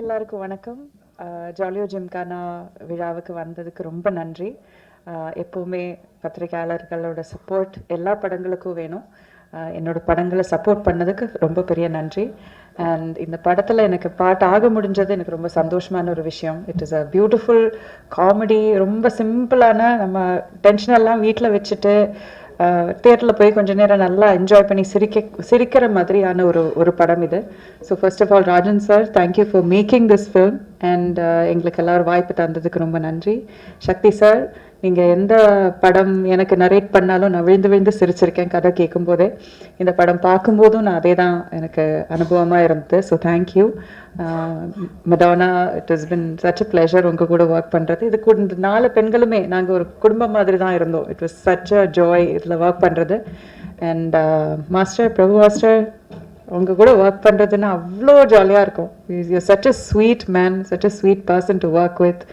எல்லாருக்கும் வணக்கம். ஜாலியோ ஜிம்கானா விழாவுக்கு வந்ததுக்கு ரொம்ப நன்றி. எப்போவுமே பத்திரிகையாளர்களோட சப்போர்ட் எல்லா படங்களுக்கும் வேணும். என்னோட படங்களை சப்போர்ட் பண்ணதுக்கு ரொம்ப பெரிய நன்றி. அண்ட் இந்த படத்தில் எனக்கு பாட்டு ஆக முடிஞ்சது எனக்கு ரொம்ப சந்தோஷமான ஒரு விஷயம். It is a beautiful comedy. ரொம்ப சிம்பிளான, நம்ம டென்ஷனெல்லாம் வீட்டில் வச்சுட்டு தியேட்டரில் போய் கொஞ்சம் நேரம் நல்லா என்ஜாய் பண்ணி சிரிக்கிற மாதிரியான ஒரு படம் இது. So first of all Rajan sir, thank you for making this film. And எங்களுக்கு எல்லோரும் வாய்ப்பு தந்ததுக்கு ரொம்ப நன்றி. சக்தி சார், நீங்கள் எந்த படம் எனக்கு நரேட் பண்ணாலும் நான் விழுந்து விழுந்து சிரிச்சிருக்கேன் கதை கேட்கும்போதே. இந்த படம் பார்க்கும்போதும் நான் அதே தான் எனக்கு அனுபவமாக இருந்தது. So thank you Madonna. It is been such a pleasure உங்கள் கூட ஒர்க் பண்ணுறது. இது கூட இந்த 4 பெண்களுமே நாங்கள் ஒரு குடும்பம் மாதிரி தான் இருந்தோம். It was such a joy இதில் ஒர்க் பண்ணுறது. அண்ட் மாஸ்டர், பிரபு மாஸ்டர், உங்கள் கூட ஒர்க் பண்ணுறதுன்னா அவ்வளோ ஜாலியாக இருக்கும். You such a sweet man, such a sweet person to work with.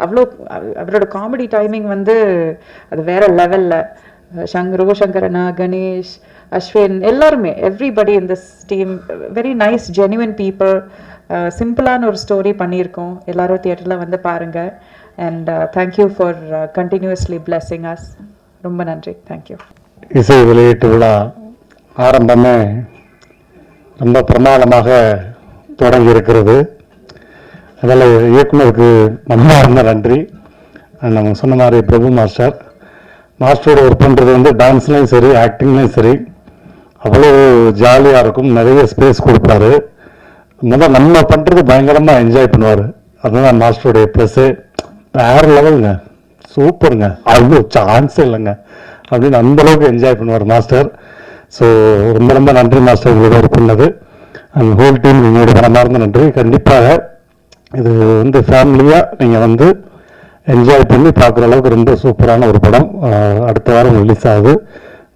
அவரோட காமெடி டைமிங் வந்து அது வேற லெவலில். ரோஷங்கரனா, கணேஷ், அஸ்வின், எல்லாருமே, everybody in this team very nice genuine people. சிம்பிளான ஒரு ஸ்டோரி பண்ணியிருக்கோம். எல்லாரும் தியேட்டரில் வந்து பாருங்கள். And thank you for continuously blessing as. ரொம்ப நன்றி. தேங்க்யூ. இசை வெளியீட்டு விழா ஆரம்பமே ரொம்ப பிரமாதமாக தொடங்கி இருக்கிறது. அதில் இயக்குனருக்கு மனமார்ந்த நன்றி. நம்ம சொன்ன மாதிரி பிரபு மாஸ்டரோட ஒர்க் பண்ணுறது வந்து டான்ஸ்லையும் சரி, ஆக்டிங்லையும் சரி அவ்வளோ ஜாலியாக இருக்கும். நிறைய ஸ்பேஸ் கொடுப்பாரு. நம்ம பண்ணுறது பயங்கரமாக என்ஜாய் பண்ணுவார். அதுதான் மாஸ்டருடைய ப்ளஸ்ஸு. வேறு லெவலுங்க, சூப்பருங்க, அவ்வளோ சான்ஸே இல்லைங்க அப்படின்னு அந்தளவுக்கு என்ஜாய் பண்ணுவார் மாஸ்டர். ஸோ ரொம்ப ரொம்ப நன்றி மாஸ்டர், உங்களோட ஒர்க் பண்ணது. அந்த ஹோல் டீம் உங்களோட மனமார்ந்த நன்றி. கண்டிப்பாக இது வந்து ஃபேமிலியாக நீங்கள் வந்து என்ஜாய் பண்ணி பார்க்குற அளவுக்கு ரொம்ப சூப்பரான ஒரு படம். அடுத்த வாரம் ரிலீஸ் ஆகுது.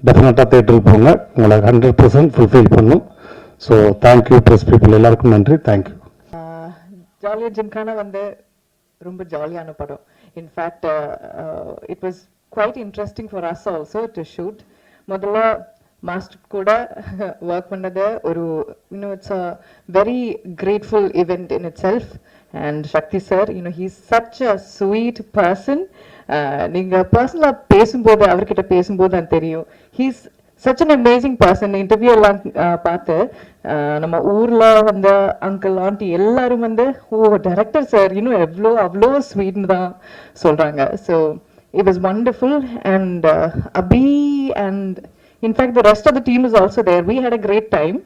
டெஃபினட்டாக தேட்டருக்கு போங்க, உங்களை 100% ஃபுல்ஃபில் பண்ணும். ஸோ தேங்க்யூ ப்ரெஸ் பீப்புள், எல்லாருக்கும் நன்றி. தேங்க்யூ. ஜாலியோ ஜிம்கானா வந்து ரொம்ப ஜாலியான படம். In fact it was quite interesting for us also to shoot. முதல்ல மாஸ்டர் கூட ஒர்க் பண்ணது ஒரு it's a very grateful event in itself. And Shakti sir, he's such a sweet person. நீங்கள் பர்சனலாக பேசும்போது, அவர்கிட்ட பேசும்போது அது தெரியும். He's such an amazing person. Interview எல்லாம் பார்த்து நம்ம ஊரில் வந்த அங்கிள் ஆண்டி எல்லாரும் வந்து, டைரக்டர் சார் அவ்வளோ ஸ்வீட்னு தான் சொல்கிறாங்க. So it was wonderful. And Abhi and in fact the rest of the team is also there. We had a great time.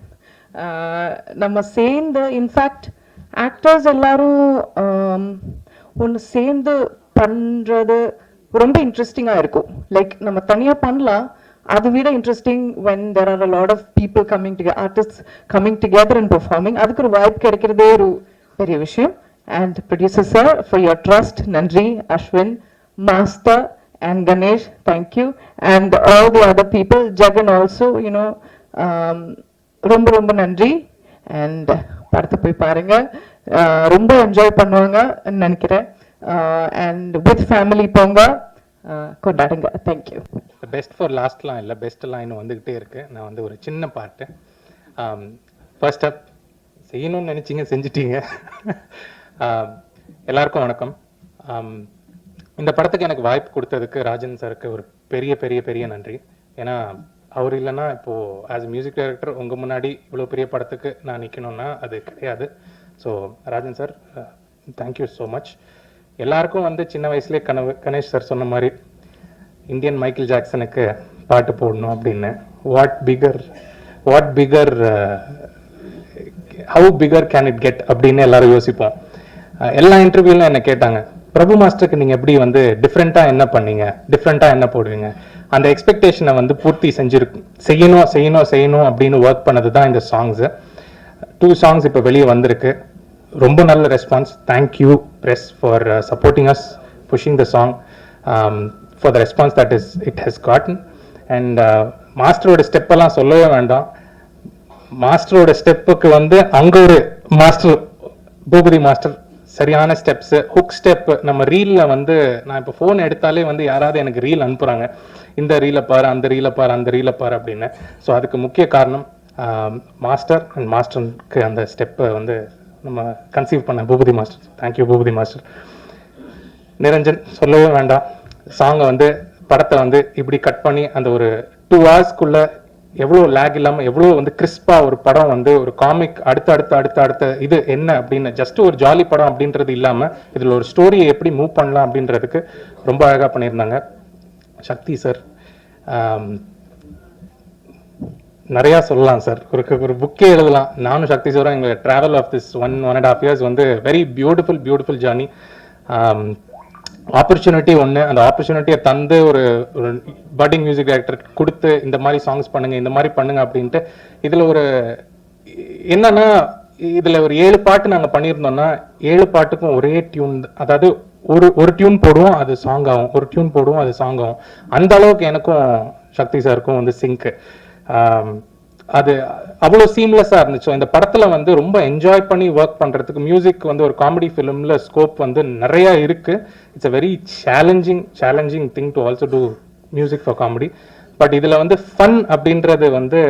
நம்ம சேர்ந்து, இன்ஃபேக்ட் ஆக்டர்ஸ் எல்லாரும் ஒன்று சேர்ந்து பண்ணுறது ரொம்ப இன்ட்ரெஸ்டிங்காக இருக்கும். லைக் நம்ம தனியாக பண்ணலாம், அதை விட interesting when there are a lot of people coming together, artists coming together and performing. அதுக்கு ஒரு வாய்ப்பு கிடைக்கிறதே ஒரு பெரிய விஷயம். And producer sir, for your trust, நன்றி. Ashwin, Master and Ganesh, thank you. And all the other people, Jagan also, ரொம்ப ரொம்ப நன்றி. And படத்தை போய் பாருங்க, ரொம்ப என்ஜாய் பண்ணுவாங்க நினைக்கிறேன். அண்ட் வித் ஃபேமிலி போங்க, கொண்டாடுங்க. தேங்க்யூ. பெஸ்ட் ஃபார் லாஸ்ட்லாம் இல்லை, பெஸ்ட் லைன் வந்துக்கிட்டே இருக்கு. நான் வந்து ஒரு சின்ன பாட்டு. ஃபர்ஸ்ட் அப் செய்யணும்னு நினச்சிங்க, செஞ்சிட்டீங்க. எல்லாருக்கும் வணக்கம். இந்த படத்துக்கு எனக்கு வாய்ப்பு கொடுத்ததுக்கு ராஜன் சாருக்கு ஒரு பெரிய பெரிய பெரிய நன்றி. ஏன்னா அவர் இல்லைன்னா இப்போது ஆஸ் மியூசிக் டைரக்டர் உங்கள் முன்னாடி இவ்வளோ பெரிய படத்துக்கு நான் நிற்கணும்னா அது கிடையாது. So Rajan sir, thank you so much. எல்லாருக்கும் வந்து சின்ன வயசுலேயே கனவு, கணேஷ் சார் சொன்ன மாதிரி இந்தியன் மைக்கேல் ஜாக்சனுக்கு பாட்டு போடணும் அப்படின்னு. What figure how figure can it get அப்படின்னு எல்லாரும் யோசிப்போம். எல்லா இன்டர்வியூலும் என்ன கேட்டாங்க, பிரபு மாஸ்டருக்கு நீங்கள் எப்படி வந்து டிஃப்ரெண்ட்டாக என்ன பண்ணீங்க, டிஃப்ரெண்ட்டாக என்ன போடுவீங்க. அந்த எக்ஸ்பெக்டேஷனை வந்து பூர்த்தி செய்யணும் அப்படின்னு ஒர்க் பண்ணது தான் இந்த சாங்ஸு. 2 songs இப்போ வெளியே வந்திருக்கு. ரொம்ப நல்ல response. Thank you press for supporting us, pushing the song, for the response that it has gotten. And மாஸ்டரோட ஸ்டெப்பெல்லாம் சொல்லவே வேண்டாம். மாஸ்டரோட ஸ்டெப்புக்கு வந்து அங்கே ஒரு மாஸ்டர், பூபதி மாஸ்டர், சரியான ஸ்டெப்ஸு, ஹுக் ஸ்டெப். நம்ம ரீலில் வந்து நான் இப்போ ஃபோன் எடுத்தாலே வந்து யாராவது எனக்கு ரீல் அனுப்புகிறாங்க, இந்த ரீலை பாரு, அந்த ரீலை பாரு அப்படின்னு. ஸோ அதுக்கு முக்கிய காரணம் மாஸ்டர் அண்ட் மாஸ்டருக்கு அந்த ஸ்டெப்பை வந்து நம்ம கன்சீவ் பண்ண Boopathi master. Thank you Boopathi master. Niranjan சொல்லவே வேண்டாம். சாங்கை வந்து படத்தை வந்து இப்படி கட் பண்ணி அந்த ஒரு 2 hours எவ்வளோ லேக் இல்லாமல் எவ்வளோ வந்து கிறிஸ்பாக ஒரு படம் வந்து ஒரு காமிக் அடுத்த இது என்ன அப்படின்னு ஜஸ்ட் ஒரு ஜாலி படம் அப்படின்றது இல்லாமல் இதில் ஒரு ஸ்டோரியை எப்படி மூவ் பண்ணலாம் அப்படின்றதுக்கு ரொம்ப அழகாக பண்ணியிருந்தாங்க. சக்தி சார் நிறையா சொல்லலாம் சார். ஒரு புக்கே எழுதலாம். நானும் சக்தி சாரும் எங்கள் ட்ராவல் ஆஃப் திஸ் 1.5 years வந்து வெரி பியூட்டிஃபுல் ஜர்னி. ஆப்பர்ச்சுனிட்டி ஒன்று, அந்த ஆப்பர்ச்சுனிட்டியை தந்து ஒரு பட்டிங் மியூசிக் டைரக்டர் கொடுத்து இந்த மாதிரி சாங்ஸ் பண்ணுங்க, இந்த மாதிரி பண்ணுங்க அப்படின்ட்டு. இதில் ஒரு என்னன்னா, இதில் ஒரு 7 பாட்டு நாங்கள் பண்ணியிருந்தோம்னா 7 பாட்டுக்கும் ஒரே டியூன், அதாவது ஒரு டியூன் போடுவோம் அது சாங் ஆகும், ஒரு டியூன் போடுவோம் அது சாங் ஆகும். அந்த அளவுக்கு எனக்கும் சக்தி சாருக்கும் வந்து சிங்க்கு. அது அவ்வளோ சீம்லெஸ்ஸாக இருந்துச்சு. இந்த படத்தில் வந்து ரொம்ப என்ஜாய் பண்ணி ஒர்க் பண்ணுறதுக்கு மியூசிக் வந்து ஒரு காமெடி ஃபிலிமில் ஸ்கோப் வந்து நிறையா இருக்குது. It's a very challenging thing to also do music for comedy. But இதில் வந்து ஃபன் அப்படின்றது வந்து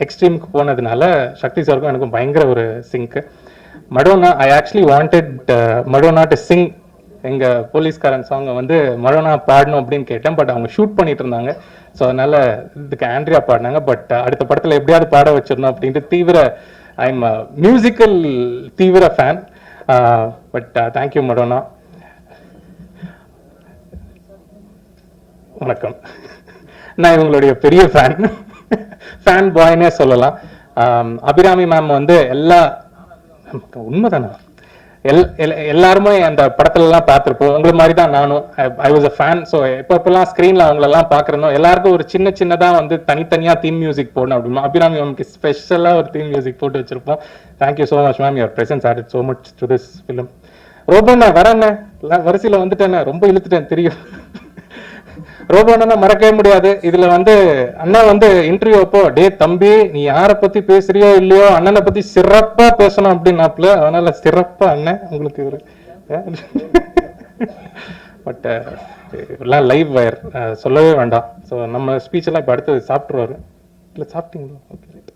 எக்ஸ்ட்ரீமுக்கு போனதுனால சக்தி சாருக்கும் எனக்கும் பயங்கர ஒரு sync. Madonna, I actually wanted Madonna to sing எங்கள் போலீஸ்காரன் சாங்கை வந்து மடோனா பாடணும் அப்படின்னு கேட்டேன். பட் அவங்க ஷூட் பண்ணிட்டு இருந்தாங்க. ஸோ அதனால இதுக்கு ஆண்ட்ரியா பாடினாங்க. பட் அடுத்த படத்தில் எப்படியாவது பாட வச்சிடணும் அப்படின்ட்டு ஐம் மியூசிக்கல் தீவிர ஃபேன். But thank you Madonna. வணக்கம். நான் இவங்களுடைய பெரிய ஃபேன் பாய்னே சொல்லலாம். அபிராமி மேம் வந்து உண்மைதானா எல்லாருமே அந்த படத்துலலாம் பார்த்துருப்போம். உங்களை மாதிரி தான் நானும். I was a fan. So எப்பப்பெல்லாம் ஸ்க்ரீனில் அவங்களெல்லாம் பார்க்குறனோ எல்லாருக்கும் ஒரு சின்னதாக வந்து தனித்தனியாக தீம் மியூசிக் போடணும் அப்படின்னா அபிராமி மேம்க்கு ஸ்பெஷலாக ஒரு தீம் மியூசிக் போட்டு வச்சிருப்போம். Thank you so much ma'am, your presence added so much to this film. ரோபோண்ணா வரேண்ணே, வரிசையில் வந்துட்டேண்ணே, ரொம்ப இழுத்துட்டேன் தெரியும். ரோபோண்ணா மறக்கவே முடியாது. இதுல வந்து அண்ணா வந்து இன்டர்வியூ அப்போ, டே தம்பி நீ யாரை பத்தி பேசுறியோ இல்லையோ அண்ணனை பத்தி சிறப்பா பேசணும் அப்படின்னாப்புல. அதனால சிறப்பா அண்ணன் உங்களுக்கு ஒரு பட் எல்லாம் லைவ் வயர் சொல்லவே வேண்டாம். ஸோ நம்ம ஸ்பீச் எல்லாம் இப்போ அடுத்தது சாப்பிட்ருவாரு. இல்லை சாப்பிட்டீங்களா? Okay right.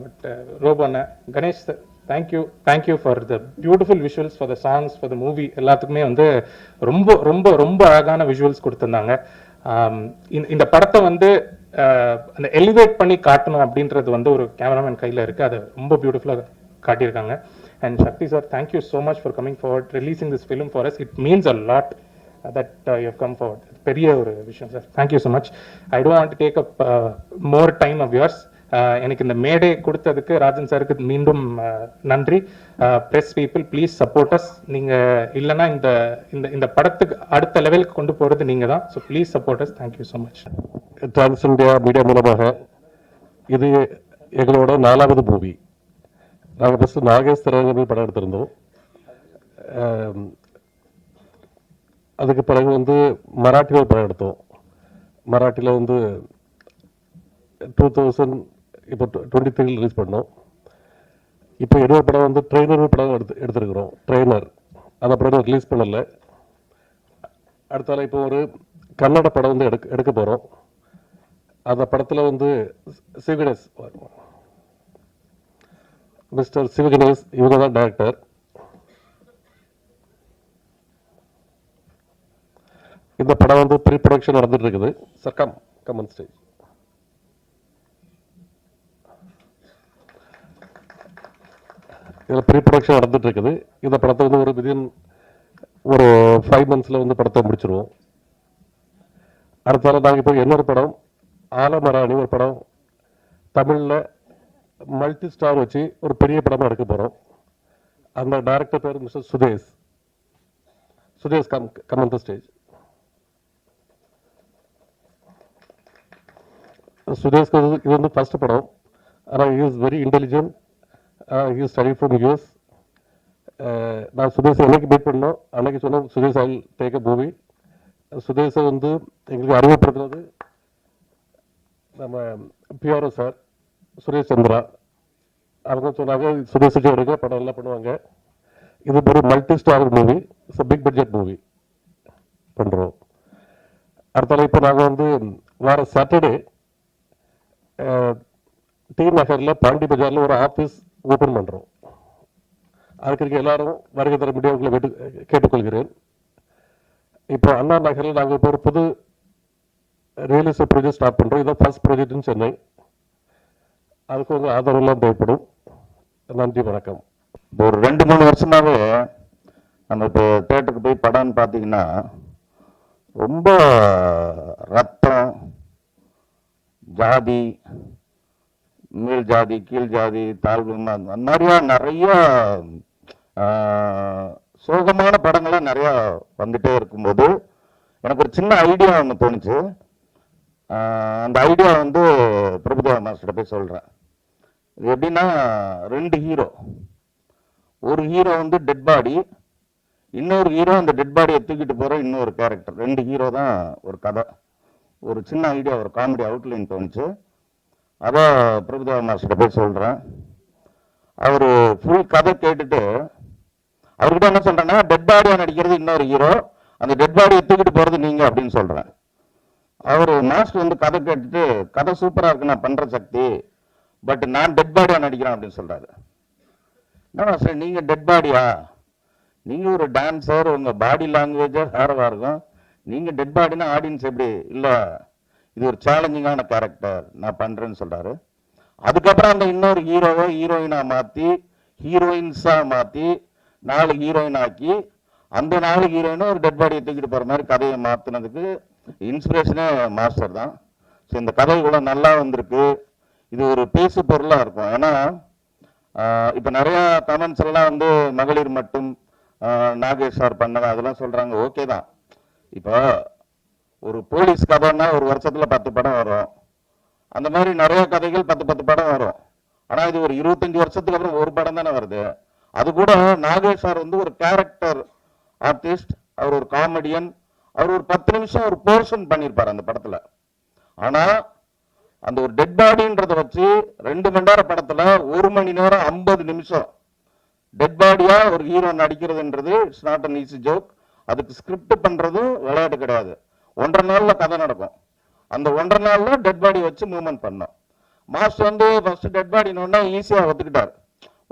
பட் ரோபோண்ண Ganesh sir, thank you for the beautiful visuals, for the songs, for the movie. எல்லாத்துக்குமே வந்து ரொம்ப ரொம்ப ரொம்ப அழகான விஷுவல்ஸ் கொடுத்துருந்தாங்க. இந்த படத்தை வந்து அந்த எலிவேட் பண்ணி காட்டணும் அப்படின்றது வந்து ஒரு கேமராமேன் கையில் இருக்குது. அதை ரொம்ப பியூட்டிஃபுல்லாக காட்டியிருக்காங்க. And Shakti sir, thank you so much for coming forward, releasing this film for us. It means a lot that you have come forward. பெரிய ஒரு விஷயம் சார். Thank you so much. I don't want to take up more time of yours. எனக்கு இந்த மேடை கொடுத்ததுக்கு ராஜன் சாருக்கு மீண்டும் நன்றி. Press people please support us. நீங்கள் இல்லைன்னா இந்த இந்த படத்துக்கு அடுத்த லெவலுக்கு கொண்டு போகிறது நீங்கள் தான். So please support us. Thank you so much. Trans India media மூலமாக இது எங்களோட 4வது மூவி. நாங்கள் ஃபஸ்ட்டு நாகேஷ் திரையரங்கில் படம் எடுத்திருந்தோம். அதுக்கு பிறகு வந்து மராட்டியில் படம் எடுத்தோம். மராட்டியில் வந்து 2000 இப்போ 23 ரிலீஸ் பண்ணோம். இப்போ இன்னொரு படம் வந்து ட்ரெயினர் படம் எடுத்துருக்குறோம். ட்ரெயினர் அந்த படம் ரிலீஸ் பண்ணலை. அடுத்தால இப்போ ஒரு கன்னட படம் வந்து எடுக்க போகிறோம். அந்த படத்தில் வந்து சிவகணேஷ், மிஸ்டர் சிவகணேஷ் இவங்க தான் டைரக்டர். இந்த படம் வந்து ப்ரீ ப்ரொடக்ஷன் நடந்துட்டு இருக்குது. Sir come on stage. இதில் ப்ரீ ப்ரொடக்ஷன் நடந்துட்டு இருக்குது. இந்த படத்தை வந்து ஒரு 5 monthsல வந்து படத்தை முடிச்சிருவோம். அடுத்தால நாங்கள் இப்போ இன்னொரு படம் ஆலமராணி ஒரு படம் தமிழில் மல்டி ஸ்டார் வச்சு ஒரு பெரிய படமாக எடுக்க போகிறோம். அந்த டைரக்டர் பேர் mister Sudhesh come on the stage. சுதேஷ்க்கு இது வந்து ஃபர்ஸ்ட் படம். ஆனால் he is very intelligent. He is study from US. நான் சுதேஷை என்னைக்கு மீட் பண்ணோம் அன்னைக்கு சொன்னோம் சுதேஷ் ஐ டேக் அ மூவி. சுதேஷை வந்து எங்களுக்கு அறிமுகப்படுத்துறது நம்ம பிஆர்ஓ சார் சுரேஷ் சந்திரா. அவங்க சொன்னாங்க சுதேஷ் எடுக்க படம் எல்லாம் பண்ணுவாங்க. இது ஒரு multi star movie, it's big budget movie பண்ணுறோம். அடுத்தால இப்போ நாங்கள் வந்து வேறு சாட்டர்டே டி நகரில் பாண்டி பஜாரில் ஒரு ஆஃபீஸ் ஓப்பன் பண்ணுறோம். அதுக்கு எல்லாரும் வருகை தர முடியும் உங்களை கேட்டுக்கொள்கிறேன். இப்போ அண்ணா நகரில் நாங்கள் இப்போ ஒரு புது ரியல் எஸ்டேட் ப்ராஜெக்ட் ஸ்டார்ட் பண்ணுறோம். இதான் ஃபர்ஸ்ட் ப்ராஜெக்ட்னு சென்னை. அதுக்கு உங்கள் ஆதரவுலாம் தேவைப்படும். நன்றி, வணக்கம். ஒரு 2-3 வருஷமாகவே நம்ம இப்போ தேட்டருக்கு போய் படம்னு பார்த்தீங்கன்னா ரொம்ப ரத்தம், ஜாதி, மேல் ஜாதி, கீழ் ஜாதி, தாழ்வு, அந்த மாதிரியா நிறைய சோகமான படங்கள்லாம் நிறையா வந்துட்டே இருக்கும்போது எனக்கு ஒரு சின்ன ஐடியா ஒன்று தோணுச்சு. அந்த ஐடியா வந்து பிரபுதேவா மாஸ்டர் போய் சொல்கிறேன். இது எப்படின்னா 2 ஹீரோ, ஒரு ஹீரோ வந்து டெட் பாடி, இன்னொரு ஹீரோ அந்த டெட் பாடியை தூக்கிட்டு போகிற இன்னொரு கேரக்டர். 2 ஹீரோ தான் ஒரு கதை. ஒரு சின்ன ஐடியா, ஒரு காமெடி அவுட்லைன் தோணுச்சு. அதான் பிரபுதேவா மாஸ்டர் போய் சொல்கிறேன். அவர் ஃபுல் கதை கேட்டுட்டு அவர்கிட்ட என்ன சொல்கிறேன்னா, டெட் பாடியாக நடிக்கிறது இன்னொரு ஹீரோ, அந்த டெட் பாடியை தூக்கிட்டு போகிறது நீங்கள் அப்படின்னு சொல்கிறேன். அவர் மாஸ்டர் வந்து கதை கேட்டுட்டு, கதை சூப்பராக இருக்கு, நான் பண்ணுற சக்தி, பட் நான் டெட் பாடியாக நடிக்கிறேன் அப்படின்னு சொல்கிறாரு. என்ன சார் நீங்கள் டெட் பாடியா? நீங்கள் ஒரு டான்ஸர், உங்கள் பாடி லாங்குவேஜே வேறவா இருக்கும். நீங்கள் டெட் பாடினா ஆடியன்ஸ் எப்படி? இல்லை, இது ஒரு சேலஞ்சிங்கான கேரக்டர், நான் பண்ணுறேன்னு சொல்கிறாரு. அதுக்கப்புறம் அந்த இன்னொரு ஹீரோவை ஹீரோயினாக மாற்றி, ஹீரோயின்ஸாக மாற்றி 4 ஹீரோயின் ஆக்கி, அந்த 4 ஹீரோயினும் ஒரு டெட் பாடியை தூக்கிட்டு போகிற மாதிரி கதையை மாற்றினதுக்கு இன்ஸ்பிரேஷனே மாஸ்டர் தான். ஸோ இந்த கதை இவ்வளோ நல்லா வந்திருக்கு. இது ஒரு பேசு பொருளாக இருக்கும். ஏன்னா இப்போ நிறையா கமெண்ட்ஸ் எல்லாம் வந்து மகளிர் மட்டும் நாகேஷ் சார் பண்ணது அதெல்லாம் சொல்கிறாங்க. ஓகே தான். இப்போ ஒரு போலீஸ் கதைன்னா ஒரு வருஷத்தில் 10 படம் வரும். அந்த மாதிரி நிறைய கதைகள் 10 படம் வரும். ஆனால் இது ஒரு 25 வருஷத்துக்கு அப்புறம் ஒரு படம் தானே வருது. அது கூட நாகேஷ் சார் வந்து ஒரு கேரக்டர் ஆர்டிஸ்ட், அவர் ஒரு காமெடியன், அவர் ஒரு 10 நிமிஷம் ஒரு போர்ஷன் பண்ணியிருப்பார் அந்த படத்தில். ஆனால் அந்த ஒரு டெட் பாடின்றதை வச்சு 2 மணி நேரம் படத்தில் 1 மணி நேரம் 50 நிமிஷம் டெட் பாடியா ஒரு ஹீரோ நடிக்கிறதுன்றது it's not an easy joke. அதுக்கு ஸ்கிரிப்ட் பண்ணுறதும் விளையாட்டு கிடையாது. 1.5 நாளில் கதை நடக்கும். அந்த 1.5 நாளில் டெட் பாடி வச்சு மூவ்மெண்ட் பண்ணோம். மாஸ்டர் வந்து ஃபர்ஸ்ட் டெட் பாடினோன்னா ஈஸியாக ஒத்துக்கிட்டார்.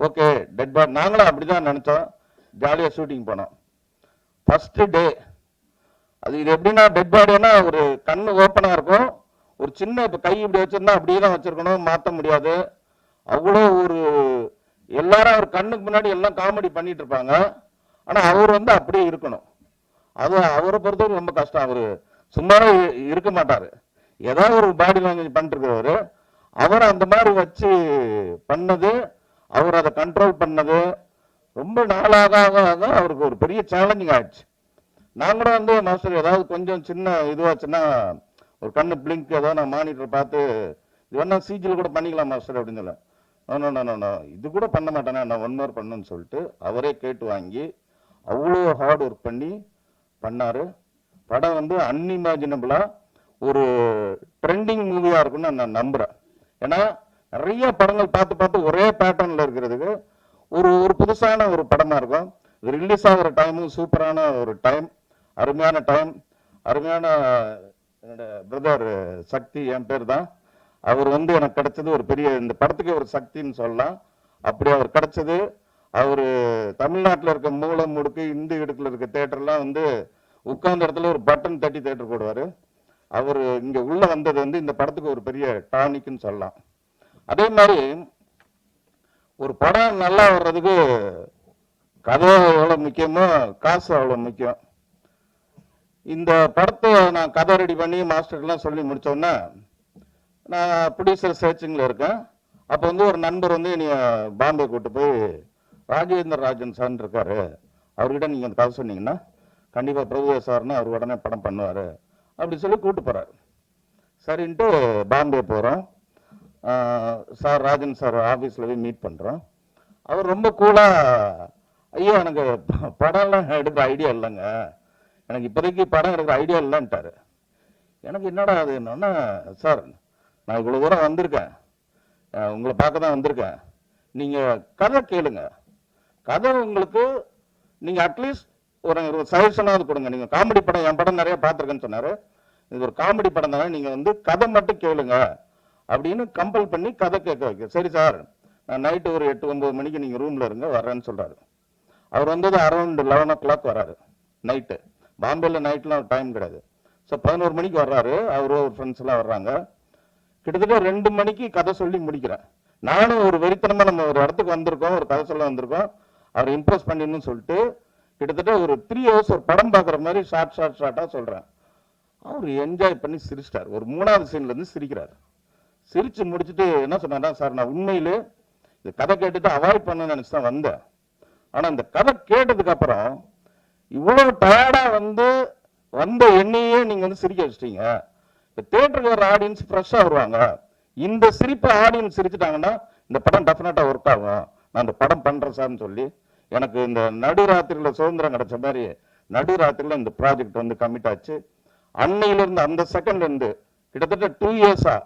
ஓகே, டெட் பாடி நாங்களும் அப்படி தான் நினச்சோம். ஜாலியாக ஷூட்டிங் போனோம். ஃபஸ்ட்டு டே அது இது எப்படின்னா, டெட் பாடினா ஒரு கண்ணு ஓப்பனாக இருக்கும், ஒரு சின்ன இப்போ கை இப்படி வச்சிருந்தா அப்படியே தான் வச்சிருக்கணும், மாற்ற முடியாது. அவ்வளோ ஒரு எல்லாரும் அவர் கண்ணுக்கு முன்னாடி எல்லாம் காமெடி பண்ணிட்டு இருப்பாங்க. ஆனால் அவர் வந்து அப்படியே இருக்கணும். அது அவரை பொறுத்தவரைக்கும் ரொம்ப கஷ்டம். அவர் சும்மாவே இருக்க மாட்டார், ஏதாவது ஒரு பாடி லாங்குவேஜ் பண்ணிட்டு இருக்கிறவர். அவர் அந்த மாதிரி வச்சு பண்ணது, அவர் அதை கண்ட்ரோல் பண்ணது ரொம்ப நாளாக அவருக்கு ஒரு பெரிய சேலஞ்சிங் ஆயிடுச்சு. நான் கூட வந்து மாஸ்டர் ஏதாவது கொஞ்சம் சின்ன இதுவாச்சுன்னா ஒரு கண்ணு பிளிங்க் ஏதாவது நான் மானிட்டர் பார்த்து இது வேணா சிஜியில் கூட பண்ணிக்கலாம் மாஸ்டர் அப்படின்னு சொல்ல. இது கூட பண்ண மாட்டேனா, நான் 1 hour பண்ணுன்னு சொல்லிட்டு அவரே கேட்டு வாங்கி அவ்வளோ ஹார்ட் ஒர்க் பண்ணி பண்ணார். படம் வந்து அன்இமேஜினபிளாக ஒரு ட்ரெண்டிங் மூவியாக இருக்குன்னு நான் நம்புகிறேன். ஏன்னா நிறைய படங்கள் பார்த்து ஒரே பேட்டர்னில் இருக்கிறதுக்கு ஒரு புதுசான ஒரு படமாக இருக்கும். இது ரிலீஸ் ஆகிற டைமும் சூப்பரான ஒரு டைம், அருமையான டைம். அருமையான என்னோட பிரதர் சக்தி, என் பேர் தான். அவர் வந்து எனக்கு கிடைச்சது ஒரு பெரிய, இந்த படத்துக்கு ஒரு சக்தின்னு சொல்லலாம். அப்படி அவர் கிடைச்சது. அவர் தமிழ்நாட்டில் இருக்க மூளை முடுக்கு இந்து இடத்துல இருக்க தேட்டர்லாம் வந்து உட்கார்ந்த இடத்துல ஒரு பட்டன் தட்டி தேட்டர் போடுவார். அவர் இங்கே உள்ளே வந்தது வந்து இந்த படத்துக்கு ஒரு பெரிய டானிக்குன்னு சொல்லலாம். அதே மாதிரி ஒரு படம் நல்லா வர்றதுக்கு கதை எவ்வளோ முக்கியமோ காசு அவ்வளோ முக்கியம். இந்த படத்தை நான் கதை ரெடி பண்ணி மாஸ்டர்லாம் சொல்லி முடித்தோன்னே நான் ப்ரொடியூசர் சர்ச்சிங்கில் இருக்கேன். அப்போ வந்து ஒரு நண்பர் வந்து என்னை பாம்பே கூப்பிட்டு போய், ராஜேந்திர ராஜன் சார்னு இருக்காரு, அவர்கிட்ட நீங்கள் அந்த கதை சொன்னீங்கன்னா கண்டிப்பாக பிரபுதேவா சார்னு அவர் உடனே படம் பண்ணுவார் அப்படி சொல்லி கூப்பிட்டு போகிறார். சரின்ட்டு பாம்பே போகிறோம். சார் ராஜன் சார் ஆஃபீஸில் போய் மீட் பண்ணுறோம். அவர் ரொம்ப கூலாக, ஐயோ எனக்கு படம்லாம் எடுக்கிற ஐடியா இல்லைங்க, எனக்கு இப்போதைக்கு படம் எடுக்கிற ஐடியா இல்லைன்ட்டார். எனக்கு என்னடா அது என்னன்னா, சார் நான் இவ்வளோ தூரம் வந்திருக்கேன், உங்களை பார்க்க தான் வந்திருக்கேன், நீங்கள் கதை கேளுங்க, கதை உங்களுக்கு நீங்கள் அட்லீஸ்ட் ஒரு சஜஷனாவது கொடுங்க. நீங்கள் காமெடி படம், என் படம் நிறைய பார்த்துருக்கேன்னு சொன்னார், இது ஒரு காமெடி படம் தானே, நீங்கள் வந்து கதை மட்டும் கேளுங்க அப்படின்னு கம்பல் பண்ணி கதை கேட்க வைக்க. சரி சார், நான் நைட்டு ஒரு 8-9 மணிக்கு நீங்கள் ரூமில் இருங்க வர்றேன்னு சொல்கிறாரு. அவர் வந்தது அரௌண்ட் 11 o'clock வராரு நைட்டு. பாம்பேல நைட்லாம் டைம் கிடையாது. ஸோ 11 மணிக்கு வர்றாரு, அவரு ஒரு ஃப்ரெண்ட்ஸ் எல்லாம் வர்றாங்க. கிட்டத்தட்ட 2 மணிக்கு கதை சொல்லி முடிக்கிறேன். நானும் ஒரு வெறித்தனமா நம்ம ஒரு இடத்துக்கு வந்திருக்கோம், ஒரு கதை சொல்ல வந்திருக்கோம், அவரை இம்ப்ரெஸ் பண்ணிடணும்னு சொல்லிட்டு கிட்டத்தட்ட ஒரு 3 hours ஒரு படம் பார்க்குற மாதிரி ஷார்ட்டாக சொல்கிறேன். அவர் என்ஜாய் பண்ணி சிரிச்சிட்டார். ஒரு 3வது சீன்லேருந்து சிரிக்கிறார். சிரிச்சு முடிச்சுட்டு என்ன சொன்னாரா, சார் நான் உண்மையிலே இந்த கதை கேட்டுட்டு அவாய்ட் பண்ண நினச்சி தான் வந்தேன். ஆனால் இந்த கதை கேட்டதுக்கு அப்புறம் இவ்வளோ டயர்டாக வந்த என்னையே நீங்கள் சிரிக்க வச்சிட்டீங்க. இப்போ தேட்டருக்கு வர ஆடியன்ஸ் ஃப்ரெஷ்ஷாக வருவாங்க. இந்த சிரிப்பை ஆடியன்ஸ் சிரிச்சிட்டாங்கன்னா இந்த படம் டெஃபினட்டாக ஒர்க் ஆகும். நான் இந்த படம் பண்ணுறேன் சார்னு சொல்லி எனக்கு இந்த நடுராத்திரியில் சுதந்திரம் கிடைச்ச மாதிரி நடுராத்திரியில் இந்த ப்ராஜெக்ட் கமிட் ஆச்சு. அன்னையிலிருந்து அந்த செகண்ட்லேருந்து கிட்டத்தட்ட 2 years-ஆ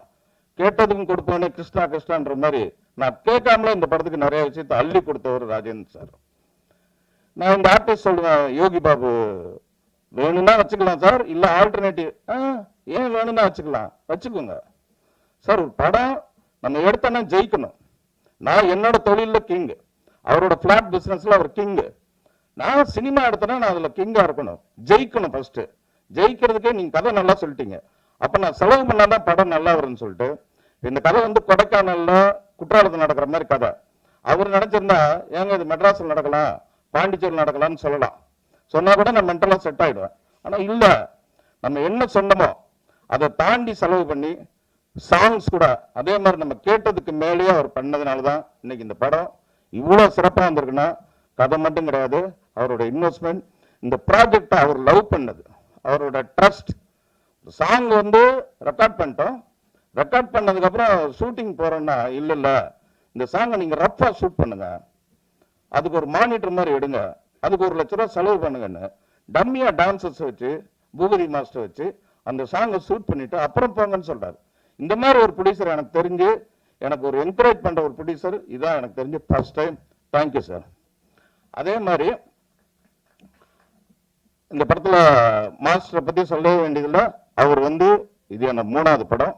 கேட்டதுக்கும் கொடுப்போனே கிருஷ்ணா கிருஷ்ணான்ற மாதிரி நான் கேட்காமலே இந்த படத்துக்கு நிறைய விஷயத்தை அள்ளி கொடுத்தவர் ராஜேந்திர சார். நான் இந்த ஆர்டிஸ்ட் சொல்லுவேன், யோகி பாபு வேணும்னா வச்சுக்கலாம் சார், இல்ல ஆல்டர்னேட்டிவ் ஏன் வேணும்னா வச்சுக்கோங்க சார். ஒரு படம் நம்ம எடுத்தோன்னா ஜெயிக்கணும். நான் என்னோட தொழில கிங், அவரோட பிளாட் பிசினஸ்ல அவர் கிங். நான் சினிமா எடுத்தேன்னா நான் அதுல கிங்கா இருக்கணும், ஜெயிக்கணும். ஃபர்ஸ்ட் ஜெயிக்கிறதுக்கே நீங்க கதை நல்லா சொல்லிட்டீங்க, அப்ப நான் செலவு பண்ணாதான் படம் நல்லா வரும்னு சொல்லிட்டு இந்த கதை கொடைக்கானல்ல குற்றாலத்தில் நடக்கிற மாதிரி கதை. அவர் நினைச்சிருந்தா ஏங்க இது மெட்ராஸில் நடக்கலாம், பாண்டிச்சேரியில் நடக்கலாம்னு சொல்லலாம். சொன்னா கூட நான் மென்டலா செட் ஆயிடுவேன். ஆனா இல்ல, நம்ம என்ன சொன்னமோ அதை தாண்டி செலவு பண்ணி சாங்ஸ் கூட அதே மாதிரி நம்ம கேட்டதுக்கு மேலேயே அவர் பண்ணதுனாலதான் இன்னைக்கு இந்த படம் இவ்வளவு சிறப்பா வந்திருக்குன்னா கதை மட்டும் கிடையாது, அவரோட இன்வெஸ்ட்மெண்ட், இந்த ப்ராஜெக்டை அவர் லவ் பண்ணது, அவரோட ட்ரஸ்ட். சாங் ரெக்கார்ட் பண்ணிட்டோம். ரெக்கார்ட் பண்ணதுக்கு அப்புறம் ஷூட்டிங் போறோம்னா இல்ல இந்த சாங்கை நீங்க ரஃபா ஷூட் பண்ணுங்க, அதுக்கு ஒரு மானிட்டர் மாதிரி எடுங்க, அதுக்கு 1 லட்ச ரூபாய் செலவு பண்ணுங்கன்னு டம்மியா டான்சர்ஸ் வச்சு பூபதி மாஸ்டர் வச்சு அந்த சாங்கை ஷூட் பண்ணிட்டு அப்புறம் போங்கன்னு சொல்றாரு. இந்த மாதிரி ஒரு ப்ரொடியூசர் எனக்கு தெரிஞ்சு, எனக்கு ஒரு என்கரேஜ் பண்ற ஒரு ப்ரொடியூசர் இதான் எனக்கு தெரிஞ்சு ஃபர்ஸ்ட் டைம். Thank you sir. அதே மாதிரி இந்த படத்துல மாஸ்டரை பத்தி சொல்லவே வேண்டியதில்லை. அவர் இது என்ன 3வது படம்.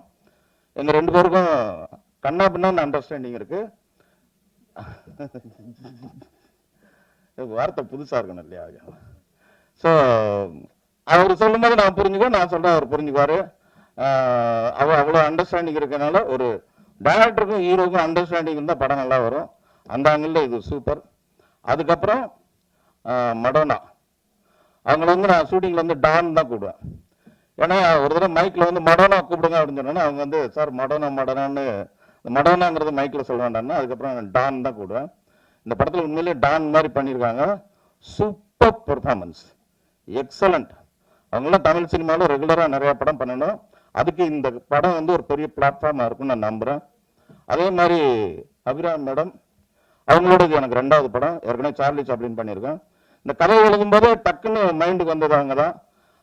எங்க 2 பேருக்கும் கண்ணா பின்னான்னு அண்டர்ஸ்டாண்டிங் இருக்கு. வார்த்தை புதுசா இருக்கணும் இல்லையா? ஸோ அவர் சொல்லும் போது நான் புரிஞ்சுக்குவேன், நான் சொல்றேன் அவர் புரிஞ்சுக்குவாரு. அவ்வளோ அண்டர்ஸ்டாண்டிங் இருக்கனால ஒரு டைரக்டருக்கும் ஹீரோக்கும் அண்டர்ஸ்டாண்டிங் இருந்தால் படம் நல்லா வரும். அந்த ஆங்கிள் இது சூப்பர். அதுக்கப்புறம் மடோனா, அவங்கள நான் ஷூட்டிங்ல டான் தான் கூப்பிடுவேன். ஏன்னா ஒரு தடவை மைக்கில் மடோனா கூப்பிடுங்க அப்படின்னு சொன்னோன்னா அவங்க சார் மடோனான்னு மடோனாங்கிறது மைக்கில் சொல்ல வேண்டாம்னா அதுக்கப்புறம் டான் தான் கூப்பிடுவேன். இந்த படத்தில் உண்மையிலேயே டான் மாதிரி பண்ணியிருக்காங்க. Super performance, excellent. அவங்களாம் தமிழ் சினிமாவில் ரெகுலராக நிறைய படம் பண்ணணும். அதுக்கு இந்த படம் ஒரு பெரிய பிளாட்ஃபார்மாக இருக்கும்னு நான் நம்புகிறேன். அதே மாதிரி அபிராம் மேடம், அவங்களோட இது எனக்கு 2வது படம். ஏற்கனவே சார்லி சாப்ளின் பண்ணியிருக்கேன். இந்த கதை எழுதும் போதே டக்குன்னு மைண்டுக்கு வந்தது அவங்க தான்.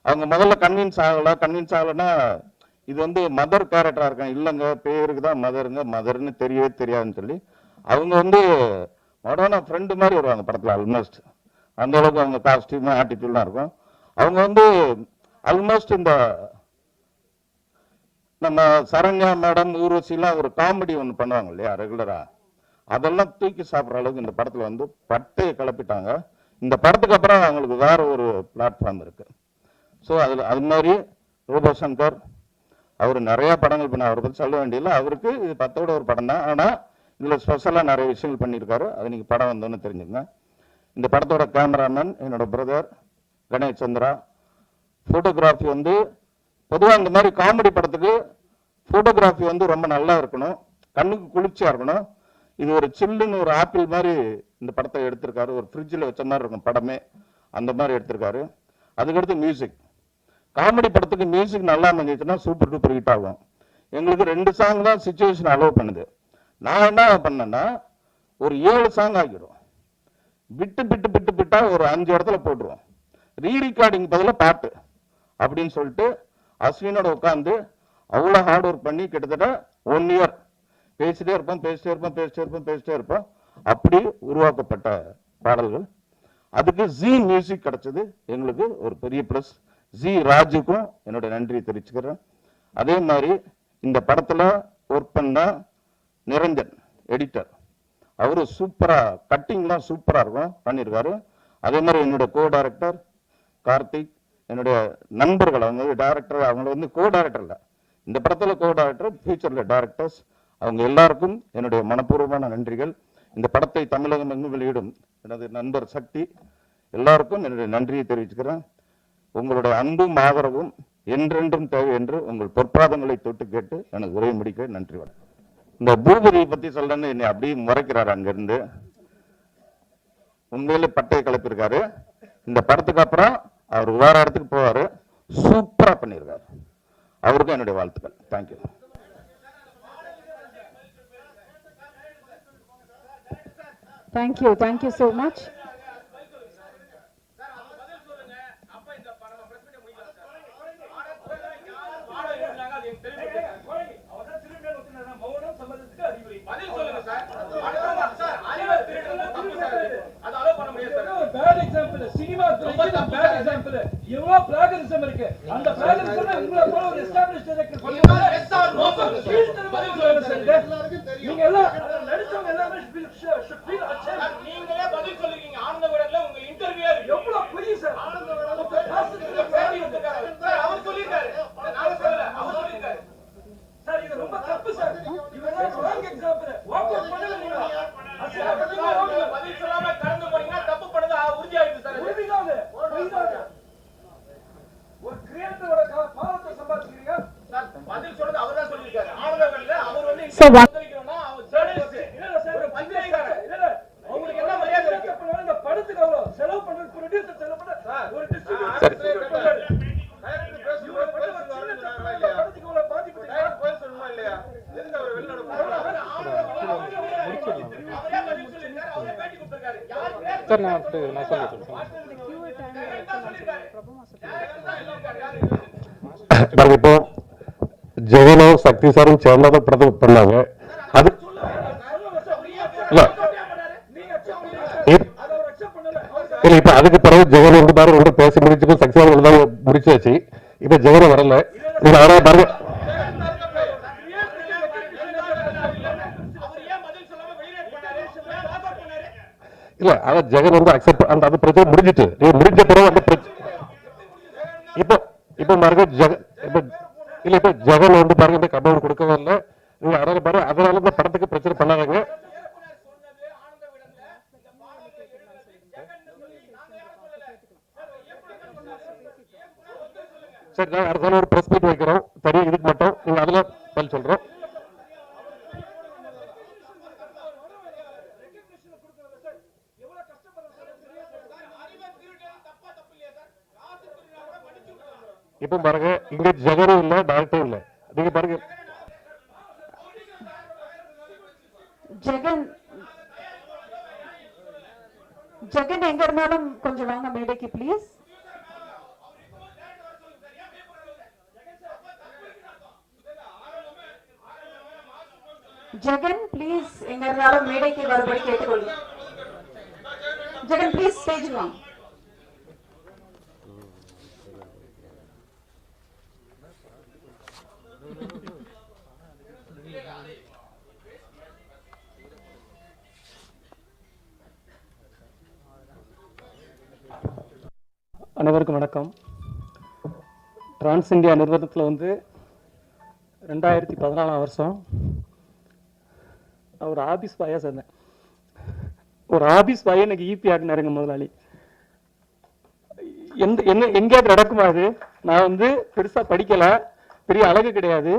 அவங்க முதல்ல கன்வின்ஸ் ஆகலைன்னா இது மதர் கேரக்டரா இருக்கேன், இல்லைங்க பேருக்கு தான் மதர்னு தெரியவே தெரியாதுன்னு சொல்லி அவங்க மடோனா ஃப்ரெண்டு மாதிரி வருவாங்க படத்துல. ஆல்மோஸ்ட் அந்த அளவுக்கு அவங்க காஸ்டியூம் ஆட்டிடியூட்லாம் இருக்கும். அவங்க ஆல்மோஸ்ட் இந்த நம்ம சரண்யா மேடம் ஊர்வசிலாம் ஒரு காமெடி ஒன்று பண்ணுவாங்க இல்லையா ரெகுலரா, அதெல்லாம் தூக்கி சாப்பிட்ற அளவுக்கு இந்த படத்துல பட்டையை கிளப்பிட்டாங்க. இந்த படத்துக்கு அப்புறம் அவங்களுக்கு வேற ஒரு பிளாட்ஃபார்ம் இருக்கு. ஸோ அது மாதிரி ரூபசங்கர் அவர் நிறைய படங்கள் பண்ண, அவரை பற்றி சொல்ல வேண்டியதில்லை. அவருக்கு இது 10ஓட ஒரு படம் தான். ஆனால் இதில் ஸ்பெஷலாக நிறைய விஷயங்கள் பண்ணியிருக்காரு. அது நீங்கள் படம் வந்தோன்னு தெரிஞ்சுங்க. இந்த படத்தோட கேமராமேன் என்னோட பிரதர் கணேஷ் சந்திரா. ஃபோட்டோகிராஃபி பொதுவாக இந்த மாதிரி காமெடி படத்துக்கு ஃபோட்டோகிராஃபி ரொம்ப நல்லா இருக்கணும், கண்ணுக்கு குளிர்ச்சியாக இருக்கணும். இது ஒரு சில்லுன்னு ஒரு ஆப்பிள் மாதிரி இந்த படத்தை எடுத்திருக்காரு. ஒரு ஃப்ரிட்ஜில் வச்ச மாதிரி இருக்கும் படமே, அந்த மாதிரி எடுத்திருக்காரு. அதுக்கடுத்து மியூசிக். காமெடி படத்துக்கு மியூசிக் நல்லா இருந்துச்சுன்னா சூப்பர் டூப்பர் ஹிட் ஆகும். எங்களுக்கு 2 சாங் தான் சிச்சுவேஷன் அலோவ் பண்ணுது. நான் என்ன பண்ணேன்னா ஒரு 7 சாங் ஆகிடும். விட்டா ஒரு 5 இடத்துல போட்டுருவோம். ரீரிகார்டிங் பதிலாக பாட்டு அப்படின்னு சொல்லிட்டு அஸ்வினோட உட்காந்து அவ்வளோ ஹார்ட் ஒர்க் பண்ணி கிட்டத்தட்ட 1 year பேசிட்டே இருப்போம். அப்படி உருவாக்கப்பட்ட பாடல்கள். அதுக்கு ஜி மியூசிக் கிடைச்சது எங்களுக்கு ஒரு பெரிய பிளஸ். ஜி ராஜுக்கும் என்னோட நன்றி தெரிவிச்சுக்கிறேன். அதே மாதிரி இந்த படத்துல ஒர்க் பண்ண நிரஞ்சன் எடிட்டர், அவரு சூப்பரா கட்டிங்லாம் சூப்பரா இருக்கும் பண்ணியிருக்காரு. அதே மாதிரி என்னுடைய கோ டைரக்டர் கார்த்திக், என்னுடைய நண்பர்கள், அவங்க டைரக்டர், அவங்க வந்து கோ டைரக்டர் இல்லை, இந்த படத்தில் கோ டைரக்டர், ஃபியூச்சரில் டைரக்டர்ஸ், அவங்க எல்லாருக்கும் என்னுடைய மனப்பூர்வமான நன்றிகள். இந்த படத்தை தமிழகம் எங்கும் வெளியிடும் எனது நண்பர் சக்தி, எல்லாருக்கும் என்னுடைய நன்றியை தெரிவிச்சுக்கிறேன். உங்களுடைய அன்பும் ஆதரவும் என்றென்றும் தேவை என்று உங்கள் பொற்பாதங்களை தொட்டு கேட்டு எனக்கு உரையை முடிக்க நன்றி. வணக்கம். இந்த பூபதியை பற்றி சொல்றேன்னு என்னை அப்படியே முறைக்கிறாரு அங்கிருந்து. உண்மையிலே பட்டையை கிளப்பியிருக்காரு. இந்த படத்துக்கு அப்புறம் அவர் வேற இடத்துக்கு போவாரு. சூப்பரா பண்ணியிருக்காரு. அவருக்கும் என்னுடைய வாழ்த்துக்கள். Thank you. Thank you so much. So one sir நான் சொல்லிட்டேன். இப்போ ஜெகனும் சக்தி சாரும் சேர்ந்தாதான் படத்தை பண்ணாங்க. அது இல்ல இப்ப அதுக்கு பிறகு ஜெகன் வந்து பாரு ரொம்ப பேசி முடிச்சுக்கும் சக்தி சார் தான் முடிச்சாச்சு. இப்ப ஜெகன் வரல. பாருங்க இல்ல அத ஜெகன் வந்து அக்செப்ட் அந்த அது பிரச்சனை முடிஞ்சிட்டு முடிஞ்ச பிறகு அந்த இப்போ இப்போ பாருங்க இப்ப ஜெகன் வந்து பாருங்க இந்த கம்பவுண்ட் கொடுக்கவே இல்லை. நீங்க அதனால பாருங்க அதனால இந்த படத்துக்கு பிரச்சனை பண்ணாதீங்க. சரி நான் அடுத்த ஒரு பிரஸ் மீட் வைக்கிறோம். சரி இதுக்கு மட்டும் நீங்க அதுல பதில் சொல்றோம். இப்ப பாருங்க இங்க ஜெகனும் இல்ல டைரக்டரும் இல்ல. நீங்க பாருங்க ஜெகன் எங்க இருந்தாலும் கொஞ்சம் வாங்க மேடைக்கு ப்ளீஸ். ஜெகன் ப்ளீஸ் எங்க இருந்தாலும் மேடைக்கு வரும்படி கேட்டுக்கொள்ளுங்க. ஜெகன் ப்ளீஸ் ஸ்டேஜ் வாங்க. அனைவருக்கும் வணக்கம். டிரான்ஸ் இந்தியா நிறுவனத்தில் வந்து 2014 வருஷம் ஒரு ஆபீஸ் பாயாக சேர்ந்தேன். ஒரு ஆபீஸ் பாயை எனக்கு ஈபி ஆக்குனாருங்க முதலாளி. எங்கேயாவது நடக்குமா அது? நான் வந்து பெருசாக படிக்கலை, பெரிய அழகு கிடையாது.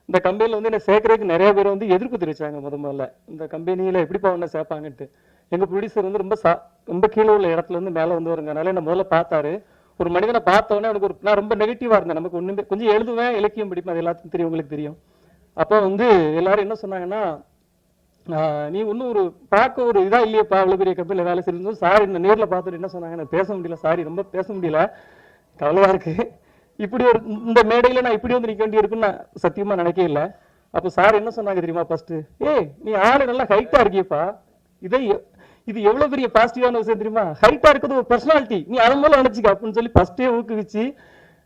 இந்த கம்பெனியில் வந்து என்னை சேர்க்கறதுக்கு நிறைய பேர் வந்து எதிர்ப்பு தெரிவிச்சாங்க. முதல்ல இந்த கம்பெனியில் எப்படிப்பா ஒன்று சேர்ப்பாங்கன்ட்டு. எங்கள் ப்ரொடியூசர் வந்து ரொம்ப கீழே உள்ள இடத்துல இருந்து மேலே வந்து வருங்கனால என்னை முதல்ல பார்த்தாரு. ஒரு மனிதனை பார்த்தோன்னே எனக்கு நான் ரொம்ப நெகட்டிவாக இருந்தேன். நமக்கு ஒன்றுமே கொஞ்சம் எழுதுவேன், இலக்கியம் படிப்பேன், அது எல்லாத்துக்கும் தெரியும், உங்களுக்கு தெரியும். அப்போ வந்து எல்லாரும் என்ன சொன்னாங்கன்னா, நீ ஒன்றும் ஒரு பார்க்க ஒரு இதாக இல்லையப்பா, அவ்வளோ பெரிய கம்பெனியில் வேலை செய்யும்போது. சார் இந்த நேரில் பார்த்துட்டு என்ன சொன்னாங்க, நான் பேச முடியல, சாரி ரொம்ப பேச முடியல, கவலையாக இருக்குது. இப்படி ஒரு இந்த மேடையில் நான் இப்படி வந்து நிற்க வேண்டி இருக்குன்னு நான் சத்தியமாக நினைக்கவே இல்லை. அப்போ சார் என்ன சொன்னாங்க தெரியுமா? ஃபஸ்ட்டு, நீ ஆள் நல்லா ஹைட்டாக இருக்கியப்பா, இது எவ்வளவு பெரிய பாசிட்டிவான விஷயம் தெரியுமா? ஹைட்டா இருக்கிறது ஒரு பர்சனாலிட்டி, நீ அதன் மூலம் நினைச்சுக்க அப்படின்னு சொல்லி ஃபர்ஸ்டே ஊக்குவிச்சு,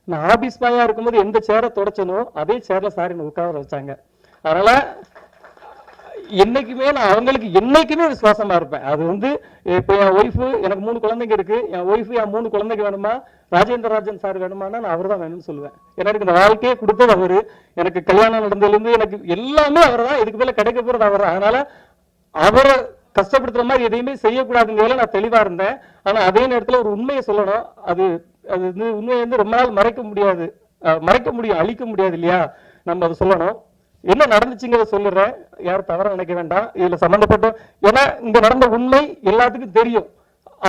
நான் ஆபீஸ் பாயா இருக்கும்போது எந்த சேரை தொடச்சனோ அதே சேர்ல சார் என்ன உட்கார வச்சாங்க. அதனால என்னைக்குமே நான் அவங்களுக்கு என்னைக்குமே விசுவாசமா இருப்பேன். அது வந்து இப்போ என் ஒய்ஃபு, எனக்கு 3 குழந்தைங்க இருக்கு. என் ஒய்ஃபு என் 3 குழந்தைக்கு வேணுமா, ராஜேந்திர ராஜன் சார் வேணுமானா நான் அவர் தான் வேணும்னு சொல்லுவேன். எனக்கு இந்த வாழ்க்கையை கொடுத்தது அவரு. எனக்கு கல்யாணம் நடந்ததுலேருந்து எனக்கு எல்லாமே அவர் தான். இதுக்கு மேல கிடைக்க போறது அவர் தான். அதனால அவரை கஷ்டப்படுத்துற மாதிரி எதையுமே செய்யக்கூடாதுங்கிறதுல நான் தெளிவா இருந்தேன். ஆனா அதே நேரத்துல ஒரு உண்மையை சொல்லணும். அது அது வந்து உண்மையை வந்து ரொம்ப நாள் மறைக்க முடியாது. மறைக்க முடியும், அழிக்க முடியாது இல்லையா? நம்ம அதை சொல்லணும். என்ன நடந்துச்சுங்கிறத சொல்லுறேன், யாரும் தவற நினைக்க வேண்டாம். இதுல சம்பந்தப்பட்ட, ஏன்னா இங்க நடந்த உண்மை எல்லாத்துக்கும் தெரியும்.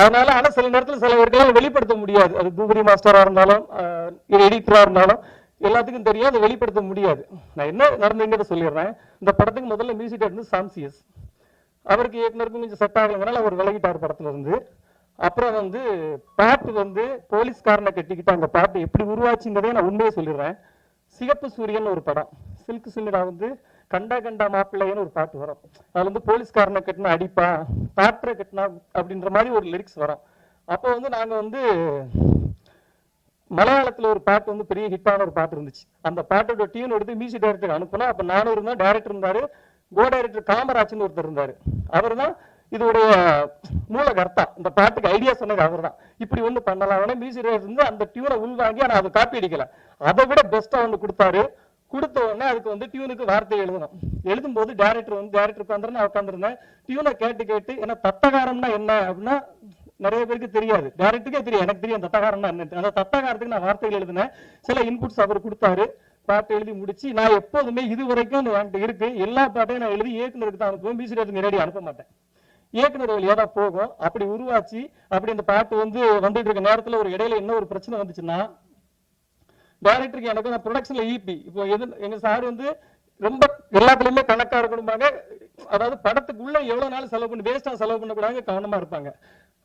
அதனால ஆனா சில நேரத்துல சில பேருக்கெல்லாம் வெளிப்படுத்த முடியாது. அது பூபதி மாஸ்டரா இருந்தாலும் எடிட்டரா இருந்தாலும் எல்லாத்துக்கும் தெரியும், அதை வெளிப்படுத்த முடியாது. நான் என்ன நடந்துங்கிறத சொல்லிடுறேன். இந்த படத்துக்கு முதல்ல மியூசிக் இருந்து சாம்சியஸ், அவருக்கு இயக்குனருக்கும் கொஞ்சம் செட் ஆகலைங்கனால அவர் விலகிட்டார் படத்துல இருந்து. அப்புறம் வந்து பாட்டு வந்து போலீஸ்காரனை கட்டிக்கிட்டு அந்த பாட்டு எப்படி உருவாச்சுங்கிறதே நான் உண்மையை சொல்லிடுறேன். சிகப்பு சூரியன் ஒரு படம், சில்க் சுமிதா வந்து கண்டா கண்டா மாப்பிள்ளைன்னு ஒரு பாட்டு வரும். அதுல வந்து போலீஸ்காரனை கட்டினா அடிப்பா, டாக்டரை கட்டினா அப்படின்ற மாதிரி ஒரு லிரிக்ஸ் வரும். அப்போ வந்து நாங்க வந்து மலையாளத்துல ஒரு பாட்டு வந்து பெரிய ஹிட்டான ஒரு பாட்டு இருந்துச்சு. அந்த பாட்டோட டியூன் எடுத்து மியூசிக் டைரக்டருக்கு அனுப்புனா, அப்ப நானும் இருந்தா, டைரக்டர் இருந்தாரு, கோ டைரக்டர் காமராஜ்னு ஒருத்தர் இருந்தாரு. அவர் தான் இதோடைய மூலகர்த்தா. இந்த பாட்டுக்கு ஐடியா சொன்னது அவர் தான். இப்படி ஒண்ணு பண்ணலாம், மியூசிக் டைரக்டர் இருந்து அந்த டியூனை உள்வாங்கி, ஆனா அதை காப்பி அடிக்கல, அதை விட பெஸ்டா ஒண்ணு கொடுத்தாரு. கொடுத்த உடனே அதுக்கு வந்து டியூனுக்கு வார்த்தை எழுதணும். எழுதும்போது டைரக்டர் உட்காந்துருந்தேன். டியூனை கேட்டு கேட்டு, ஏன்னா தத்தகாரம்னா என்ன அப்படின்னா நிறைய பேருக்கு தெரியாது, டைரக்டருக்கே தெரியும், எனக்கு தெரியும் தத்தகாரம்னா என்ன. அந்த தத்தகாரத்துக்கு நான் வார்த்தைகள் எழுதினேன். சில இன்புட்ஸ் அவர் கொடுத்தாரு. பாட்டு எழுதி முடிச்சு, நான் எப்போதுமே இது வரைக்கும் என்கிட்ட இருக்கு எல்லா பாட்டையும் நான் எழுதி இயக்குனருக்கு தான் அனுப்புவேன். மியூசிக் நேரடி அனுப்ப மாட்டேன், இயக்குனர் வழியா தான் போகும். அப்படி உருவாச்சு. அப்படி இந்த பாட்டு வந்து வந்துட்டு இருக்க நேரத்துல ஒரு இடையில என்ன ஒரு பிரச்சனை வந்துச்சுன்னா, டைரக்டருக்கு எனக்கு நான் ப்ரொடக்ஷன்ல ஈபி, இப்போ எங்க சார் வந்து ரொம்ப எல்லாத்துலயுமே கணக்கா இருக்கணும்பாங்க. அதாவது படத்துக்குள்ள எவ்வளவு நாள் செலவு பண்ணி வேஸ்டா செலவு பண்ணக்கூடாது, கவனமா இருப்பாங்க.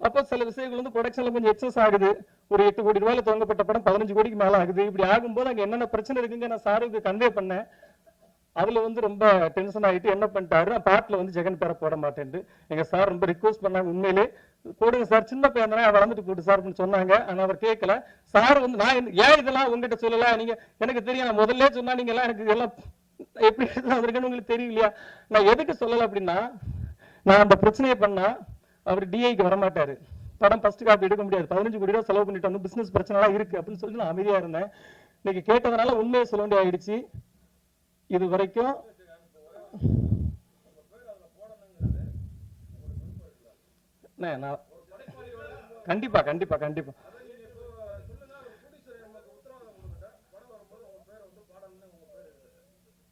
அப்போ சில விஷயங்கள் வந்து ப்ரொடக்ஷன்ல கொஞ்சம் எக்ஸஸ் ஆகுது. ஒரு 8 கோடி ரூபாயில துவங்கப்பட்ட படம் 15 கோடிக்கு மேல ஆகுது. இப்படி ஆகும்போது அங்க என்னென்ன பிரச்சனை இருக்குங்க நான் சாருக்கு கன்வே பண்ணேன். அதுல வந்து ரொம்ப டென்ஷன் ஆகிட்டு என்ன பண்ணிட்டாரு, நான் பாட்டுல வந்து ஜெகன் பேரை போட மாட்டேன்ட்டு எங்க சார் ரொம்ப ரிக்வஸ்ட் பண்ணாங்க. உண்மையிலே போடுங்க சார், சின்ன பையன் தானே, வளர்ந்துட்டு போட்டு சார் சொன்னாங்க. ஆனா அவர் கேட்கல. சார் வந்து நான் ஏன் இதெல்லாம் உங்ககிட்ட சொல்லல, நீங்க எனக்கு தெரியும், நான் முதல்ல சொன்னா நீங்க எல்லாம் எனக்கு எல்லாம் எப்படி இருக்குன்னு உங்களுக்கு தெரியும் இல்லையா. நான் எதுக்கு சொல்லல அப்படின்னா, நான் அந்த பிரச்சனையை பண்ணா அவர் டிஐக்கு வரமாட்டாரு, படம் ஃபர்ஸ்ட் காப்பி எடுக்க முடியாது, 15 கோடி ரூபாய் செலவு பண்ணிட்டு வந்து பிசினஸ் பிரச்சனை எல்லாம் இருக்கு அப்படின்னு சொல்லிட்டு நான் அமைதியா இருந்தேன். இன்னைக்கு கேட்டதுனால உண்மையை சொல்ல வேண்டிய ஆயிடுச்சு. இது வரைக்கும் கண்டிப்பா கண்டிப்பா கண்டிப்பா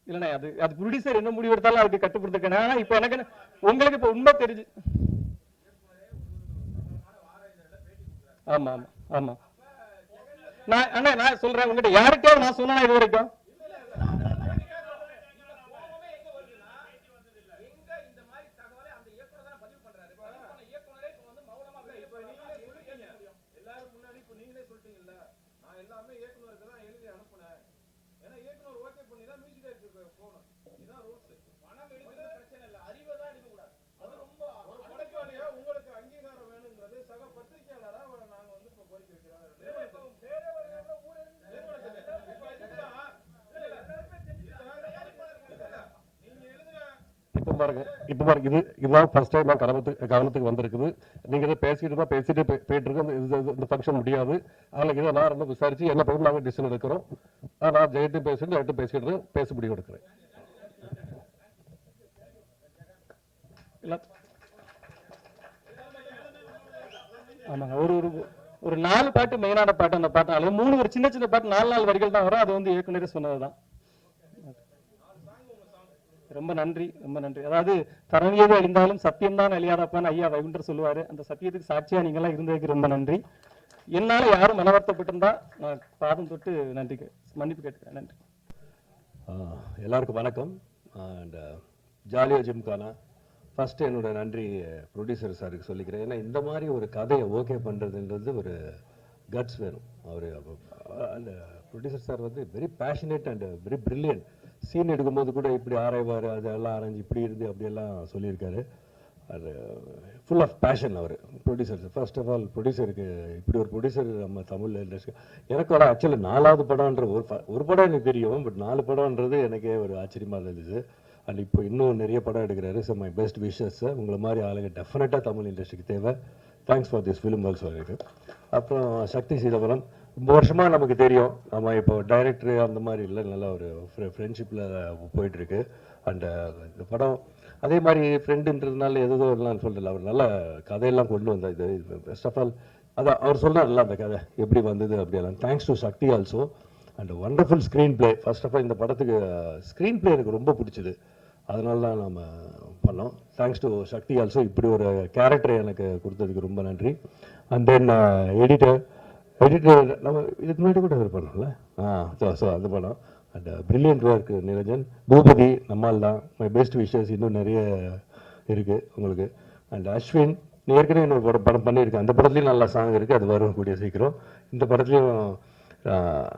இல்லண்ணே, அது ப்ரொடியூசர் என்ன முடிவு எடுத்தாலும் அதுக்கு கட்டுப்படுத்திருக்கேன். இப்ப எனக்கு உங்களுக்கு இப்ப உண்மை தெரிஞ்சு, ஆமா ஆமா ஆமா, நான் சொல்றேன் உங்ககிட்ட, யாருக்கே நான் சொன்னா இது வரைக்கும் இப்ப பாருங்க, இதுதான் ஃபர்ஸ்ட் டைம் நான் கவனத்துக்கு வந்திருக்குது. நீங்க இதை பேசிட்டு போயிட்டு இருக்கு, இந்த ஃபங்க்ஷன் முடியாது. அதில் இதை நான் ரொம்ப விசாரிச்சு என்ன பண்ணணும் நாங்கள் டிசிஷன் எடுக்கிறோம். நான் ஜெயிட்டு பேசிட்டு பேச முடிவு எடுக்கிறேன். ஆமாங்க, ஒரு 4 பாட்டு மெயினான பாட்டு. அந்த பாட்டு அல்லது 3 ஒரு சின்ன சின்ன பாட்டு 4 வரிகள் தான் வரும். அது வந்து இயக்குனரே சொன்னதுதான். ரொம்ப நன்றி, ரொம்ப நன்றி. அதாவது தரணியது அழிந்தாலும் சத்தியம்தான் அழியாதப்பான்னு ஐயா வைகுண்டர் சொல்லுவாரு. அந்த சத்தியத்துக்கு சாட்சியா நீங்க எல்லாம் இருந்ததுக்கு ரொம்ப நன்றி. என்னால யாரும் மனவர்த்தப்பட்டிருந்தா நான் பாதம் தொட்டு நன்றி மன்னிப்பு கேட்டுக்கிறேன். நன்றி. எல்லாருக்கும் வணக்கம். அண்ட் ஜாலியோ ஜிம்கானா ஃபர்ஸ்ட் என்னோட நன்றி ப்ரொடியூசர் சாருக்கு சொல்லிக்கிறேன். ஏன்னா இந்த மாதிரி ஒரு கதையை ஓகே பண்ணுறதுன்றது ஒரு கட்ஸ் வேணும். அவர் அந்த ப்ரொடியூசர் சார் வந்து very passionate and very brilliant. Scene எடுக்கும்போது கூட இப்படி ஆராய்வார், அதெல்லாம் ஆராய்ஞ்சு இப்படி இருந்து அப்படியெல்லாம் சொல்லியிருக்காரு. அது ஃபுல் ஆஃப் பேஷன் அவர் ப்ரொடியூசர். ஃபர்ஸ்ட் ஆஃப் ஆல் ப்ரொடியூசருக்கு இப்படி ஒரு ப்ரொடியூசர் நம்ம தமிழ் இண்டஸ்ட்ரி, எனக்கு ஆக்சுவலி 4வது படம்ன்ற ஒரு படம் எனக்கு தெரியும், பட் 4 படம்ன்றது எனக்கே ஒரு ஆச்சரியமாக இருந்துச்சு. அண்ட் இப்போ இன்னும் நிறைய படம் எடுக்கிறாரு. So my best wishes sir. உங்களை மாதிரி ஆளுங்க டெஃபினட்டாக தமிழ் இண்டஸ்ட்ரிக்கு தேவை. Thanks for this film also இருக்கு. அப்புறம் சக்தி சீதாபுரம் ரொம்ப வருஷமாக நமக்கு தெரியும். நம்ம இப்போ டைரக்டர் அந்த மாதிரி இல்லை, நல்ல ஒரு ஃப்ரெண்ட்ஷிப்பில் போயிட்டுருக்கு. அண்டு இந்த படம் அதே மாதிரி ஃப்ரெண்டுன்றதுனால எதோ எல்லாம் சொல்லிடல, அவர் நல்ல கதையெல்லாம் கொண்டு வந்தார். இது ஃபர்ஸ்ட் ஆஃப் ஆல் அதான் அவர் சொன்னார்ல அந்த கதை எப்படி வந்தது அப்படியெல்லாம். Thanks to Shakti also. And wonderful screen play. First of all இந்த படத்துக்கு ஸ்க்ரீன் பிளே எனக்கு ரொம்ப பிடிச்சது, அதனால தான் நம்ம பண்ணோம். Thanks to Shakti also. இப்படி ஒரு கேரக்டரை எனக்கு கொடுத்ததுக்கு ரொம்ப நன்றி. அண்ட் தென் எடிட்டர் நம்ம இதுக்கு முன்னாடி கூட அவர் பண்ணோம்ல. ஸோ அந்த படம் and brilliant work Niranjan. Boopathi நம்மால் தான். My best wishes. இன்னும் நிறைய இருக்குது உங்களுக்கு. அண்ட் அஸ்வின் ஏற்கனவே இன்னொரு படம் பண்ணியிருக்கேன், அந்த படத்துலையும் நல்ல சாங் இருக்குது, அது வரும் கூடிய சீக்கிரம். இந்த படத்துலையும்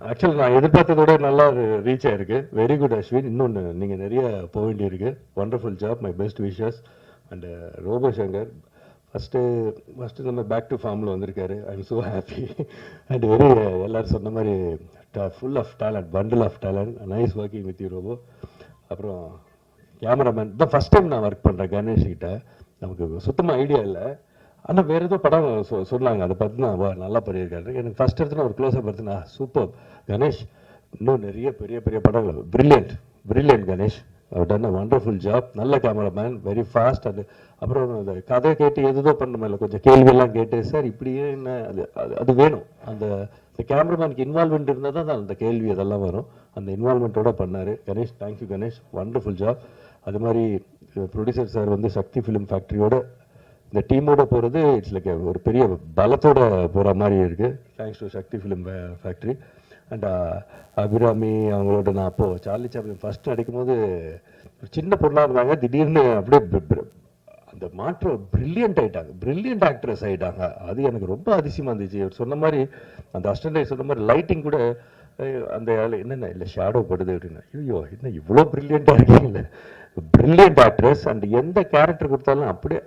ஆக்சுவலாக நான் எதிர்பார்த்ததோட நல்லா ரீச் ஆயிருக்கு. Very good Ashwin. இன்னொன்று நீங்கள் நிறைய போக வேண்டியிருக்கு. Wonderful job. My best wishes. And Robo Shankar first நம்ம பேக் டு ஃபார்மில் வந்திருக்காரு. I am so happy and very எல்லோரும் சொன்ன மாதிரி full of talent, bundle of talent. Nice working with you Robo. அப்புறம் கேமராமேன் தான் ஃபஸ்ட் டைம் நான் ஒர்க் பண்ணுறேன் கணேஷ் கிட்ட. நமக்கு சுத்தமாக ஐடியா இல்லை, ஆனால் வேறு ஏதோ படம் சொன்னாங்க, அதை பார்த்து நான் நல்லா பண்ணியிருக்காரு. எனக்கு ஃபஸ்ட் எடுத்து ஒரு க்ளோஸாக பார்த்து சூப்பர் கணேஷ், இன்னும் நிறைய பெரிய பெரிய படங்கள். Brilliant Ganesh. Done a wonderful job. நல்ல கேமராமேன், வெரி ஃபாஸ்ட். அப்புறம் அந்த கதை கேட்டு எதுதோ பண்ணணுமா இல்லை, கொஞ்சம் கேள்வியெல்லாம் கேட்டு சார் இப்படியே என்ன அது வேணும். அந்த கேமராமேனுக்கு இன்வால்மெண்ட் இருந்தால் தான் அந்த கேள்வி அதெல்லாம் வரும். அந்த இன்வால்மெண்ட்டோட பண்ணார் Ganesh. Thank you Ganesh, wonderful job. அது மாதிரி ப்ரொடியூசர் சார் வந்து சக்தி ஃபிலிம் ஃபேக்ட்ரியோட இந்த டீமோட போகிறது இட்ஸ் லைக் ஒரு பெரிய பலத்தோட போகிற மாதிரி இருக்குது. Thanks to Shakti film factory. And Abhirami அவங்களோட நான் அப்போது சார்லி சாப்ளின் ஃபஸ்ட்டு நடிக்கும்போது சின்ன பொண்ணாக இருந்தாங்க, திடீர்னு அப்படியே அந்த மாற்றம் பிரில்லியன்ட் ஆகிட்டாங்க, பிரில்லியன்ட் ஆக்ட்ரஸ் ஆகிட்டாங்க. அது எனக்கு ரொம்ப அதிசயமாக இருந்துச்சு. அவர் சொன்ன மாதிரி அந்த அசிஸ்டன்ட் சொன்ன மாதிரி லைட்டிங் கூட அந்த என்னென்ன இல்லை ஷேடோ படுது அப்படின்னா, ஐயோ என்ன இவ்வளோ பிரில்லியண்ட்டாக இருக்கீங்களே. Brilliant actress. அண்ட் எந்த கேரக்டர் கொடுத்தாலும் அப்படியே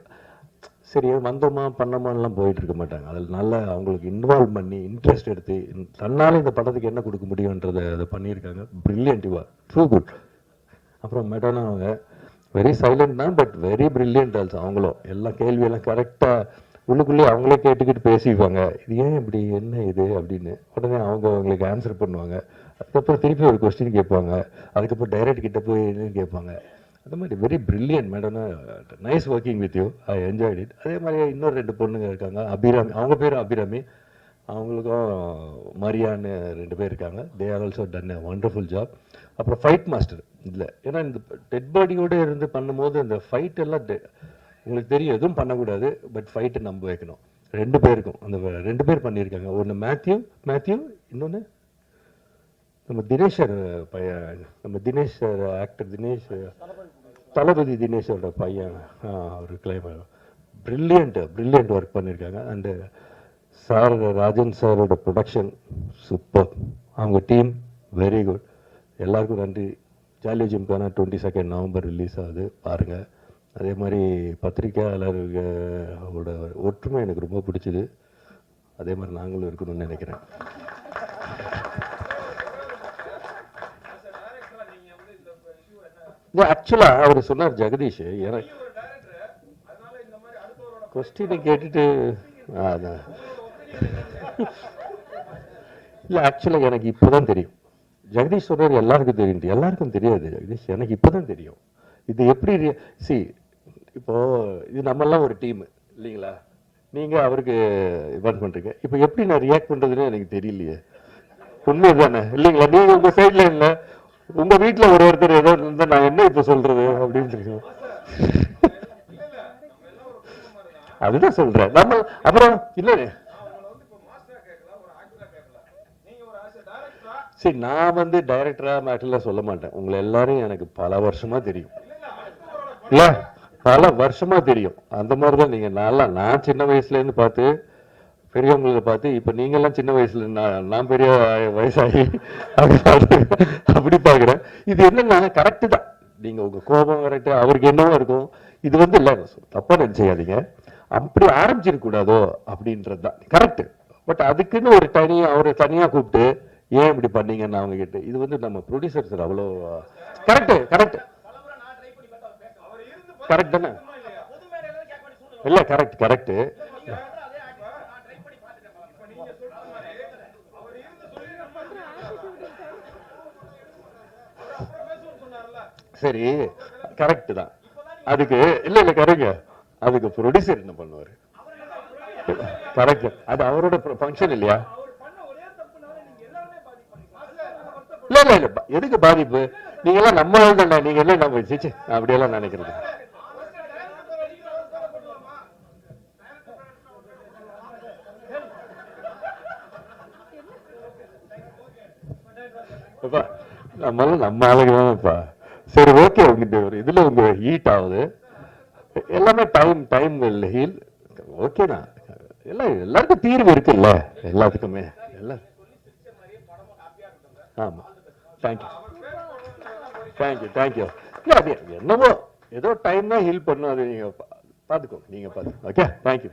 சரி வந்தோமா பண்ணோமான்லாம் போயிட்டு இருக்க மாட்டாங்க. அதில் நல்லா அவங்களுக்கு இன்வால்வ் பண்ணி இன்ட்ரெஸ்ட் எடுத்து தன்னால் இந்த படத்துக்கு என்ன கொடுக்க முடியுன்றதை அதை பண்ணியிருக்காங்க. பிரில்லியன்டிவா, ட்ரூ குட். அப்புறம் மெடோனா அவங்க வெரி சைலண்ட் தான், பட் வெரி பிரில்லியன்ட் ஆல்சோ. அவங்களும் எல்லா கேள்வியெல்லாம் கரெக்டாக உள்ளுக்குள்ளேயே அவங்களே கேட்டுக்கிட்டு பேசிப்பாங்க. இது ஏன் இப்படி, என்ன இது அப்படின்னு. உடனே அவங்களுக்கு ஆன்சர் பண்ணுவாங்க. அதுக்கப்புறம் திருப்பி ஒரு கொஸ்டின் கேட்பாங்க. அதுக்கப்புறம் டைரக்ட் கிட்ட போய் என்னன்னு கேட்பாங்க. அந்த மாதிரி வெரி பிரில்லியன்ட் மேடம்னா. Nice working with you, I enjoyed it. அதே மாதிரி இன்னொரு 2 பொண்ணுங்க இருக்காங்க. அபிராமி, அவங்க பேர் அபிராமி, அவங்களுக்கும் மரியான்னு 2 பேர் இருக்காங்க. They are also done a wonderful job. அப்புறம் ஃபைட் மாஸ்டர் இல்லை, ஏன்னா இந்த டெட் பாடியோடு இருந்து பண்ணும்போது இந்த ஃபைட் எல்லாம் உங்களுக்கு தெரியும் எதுவும் பண்ணக்கூடாது, பட் ஃபைட்டை நம்ப வைக்கணும். 2 பேருக்கும் அந்த 2 பேர் பண்ணியிருக்காங்க. ஒன்று மேத்யூ, இன்னொன்று நம்ம தினேஷ் சார் பையன், நம்ம தினேஷ் சார் ஆக்டர் தினேஷ், தளபதி தினேஷோட பையன். அவர் கிளைமர் பிரில்லியன்ட் ஒர்க் பண்ணியிருக்காங்க. அண்டு சார் ராஜன் சாரோட ப்ரொடக்ஷன் சூப்பர். அவங்க டீம் வெரி குட். எல்லாருக்கும் நன்றி. ஜாலியோ ஜிம்கானா 22 நவம்பர் ரிலீஸ் ஆகுது, பாருங்கள். அதே மாதிரி பத்திரிக்கையாளர்களோட ஒற்றுமை எனக்கு ரொம்ப பிடிச்சிது. அதே மாதிரி நாங்களும் இருக்கணும்னு நினைக்கிறேன். ஆக்சுவலாக அவர் சொன்னார் ஜெகதீஷ், எனக்கு கொஸ்டினை கேட்டுட்டு அதான் இல்லை, ஆக்சுவலாக எனக்கு இப்போ தான் தெரியும். ஜெகதீஷ் சொல்கிறார் எல்லாருக்கும் தெரியும், எல்லாருக்கும் தெரியாது ஜெகதீஷ், எனக்கு இப்போ தான் தெரியும். இது எப்படி இப்போது இது நம்மெல்லாம் ஒரு டீமு இல்லைங்களா, நீங்கள் அவருக்கு இன்வைட் பண்ணுறீங்க. இப்போ எப்படி நான் ரியாக்ட் பண்ணுறதுன்னு எனக்கு தெரியலையே. உண்மை தானே இல்லைங்களா? நீங்கள் உங்கள் சைடில் இல்லை, உங்கள் வீட்டில் ஒருத்தர் ஏதோ இருந்தால் நான் என்ன இப்போ சொல்கிறது அப்படின்னு அதுதான் சொல்கிறேன். நம்ம அப்புறம் இல்லை சரி, நான் வந்து டைரக்டராக மேட்டர்லாம் சொல்ல மாட்டேன். உங்களை எல்லாரும் எனக்கு பல வருஷமாக தெரியும், இல்லை பல வருஷமாக தெரியும். அந்த மாதிரி தான் நீங்கள் நான் சின்ன வயசுலேருந்து பார்த்து பெரியவங்களை பார்த்து, இப்போ நீங்கள்லாம் சின்ன வயசுல நான் பெரிய வயசாகி அப்படி பார்க்குறேன். இது என்னன்னா கரெக்டு தான். நீங்கள் உங்கள் கோபம் கரெக்டு, அவருக்கு என்னவோ இருக்கும். இது வந்து இல்லை தப்பாக நினச்சிக்காதீங்க, அப்படி ஆரம்பிச்சிருக்கூடாதோ அப்படின்றது தான் கரெக்டு. பட் அதுக்குன்னு ஒரு அவரை தனியாக கூப்பிட்டு ஏன் இப்படி பண்ணீங்கன்னு அவங்க கிட்ட, இது வந்து நம்ம ப்ரொடியூசர் சார் அவ்வளோ கரெக்டு. கரெக்ட் தானே? இல்லை கரெக்ட் கரெக்டு. சரி கரெக்ட் தான். அதுக்கு இல்ல கரெக்ட். அதுக்கு ப்ரொடியூசர் என்ன பண்ணுவாரு? கரெக்ட். அது அவரோட ஃபங்க்ஷன் இல்லையா? இல்ல இல்ல இல்ல, எதுக்கு பாதிப்பு? நீங்க எல்லாம் நம்ம தானே, நீங்க எல்லாம் நம்ம சிச்சு அப்படியெல்லாம் நினைக்கிறது. நம்மளும் நம்ம ஆளுங்க தானேப்பா. சரி ஓகே, உங்க ஒரு இதுல உங்க ஹீட் ஆகுது எல்லாமே. Time time will heal. ஓகேண்ணா, எல்லாம் எல்லாருக்கும் தீர்வு இருக்குல்ல எல்லாத்துக்குமே. எல்லாம் ஆமா. Thank you thank you thank you. இல்லை அது என்னவோ ஏதோ டைம் தான் ஹீல் பண்ணும். அது நீங்க பார்த்துக்கோ, நீங்க பார்த்து. Okay thank you.